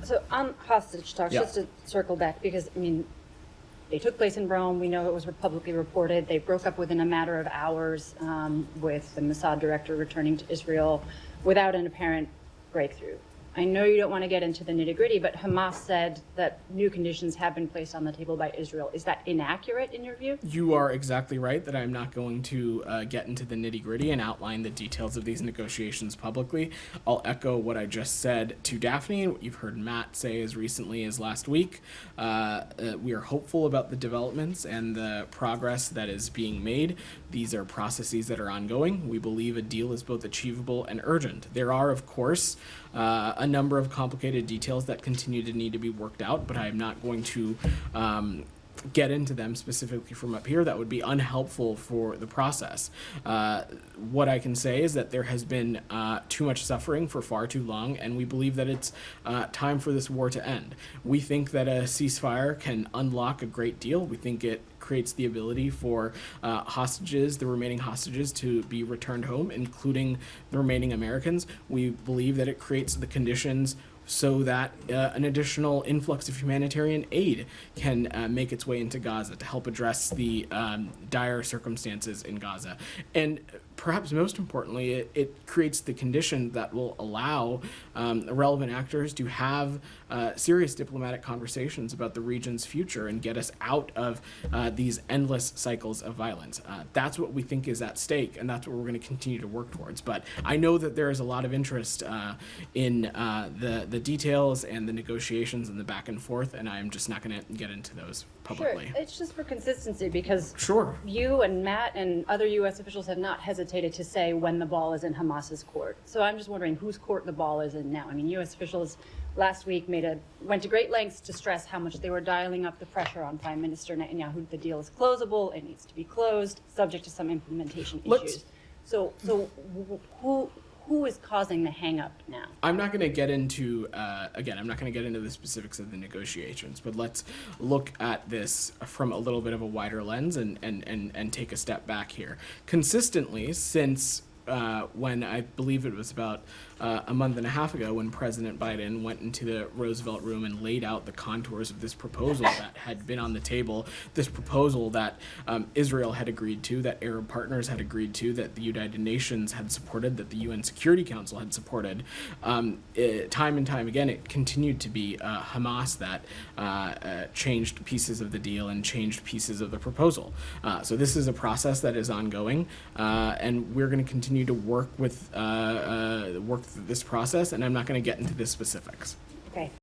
So on hostage talks, just to circle back, because I mean, they took place in Rome. We know it was publicly reported. They broke up within a matter of hours, with the Mossad director returning to Israel without an apparent breakthrough. I know you don't want to get into the nitty-gritty, but Hamas said that new conditions have been placed on the table by Israel. Is that inaccurate in your view? You are exactly right that I'm not going to get into the nitty-gritty and outline the details of these negotiations publicly. I'll echo what I just said to Daphne and what you've heard Matt say as recently as last week. We are hopeful about the developments and the progress that is being made. These are processes that are ongoing. We believe a deal is both achievable and urgent. There are, of course, a number of complicated details that continue to need to be worked out, but I'm not going to get into them specifically from up here. That would be unhelpful for the process. What I can say is that there has been too much suffering for far too long, and we believe that it's time for this war to end. We think that a ceasefire can unlock a great deal. We think it creates the ability for hostages, the remaining hostages, to be returned home, including the remaining Americans. We believe that it creates the conditions so that an additional influx of humanitarian aid can make its way into Gaza to help address the dire circumstances in Gaza. And perhaps most importantly, it creates the condition that will allow relevant actors to have serious diplomatic conversations about the region's future and get us out of these endless cycles of violence. That's what we think is at stake, and that's what we're going to continue to work towards. But I know that there is a lot of interest in the details and the negotiations and the back and forth, and I'm just not going to get into those publicly. Sure, it's just for consistency, because sure, you and Matt and other U.S. officials have not hesitated to say when the ball is in Hamas's court. So I'm just wondering whose court the ball is in now. I mean, U.S. officials last week went to great lengths to stress how much they were dialing up the pressure on Prime Minister Netanyahu. The deal is closable, it needs to be closed, subject to some implementation issues. So who is causing the hang-up now? I'm not going to get into, again, I'm not going to get into the specifics of the negotiations, but let's look at this from a little bit of a wider lens and take a step back here. Consistently, since when I believe it was about a month and a half ago, when President Biden went into the Roosevelt Room and laid out the contours of this proposal that had been on the table, this proposal that Israel had agreed to, that Arab partners had agreed to, that the United Nations had supported, that the UN Security Council had supported, time and time again, it continued to be Hamas that changed pieces of the deal and changed pieces of the proposal. So this is a process that is ongoing, and we're going to continue to work through this process, and I'm not going to get into the specifics. Okay.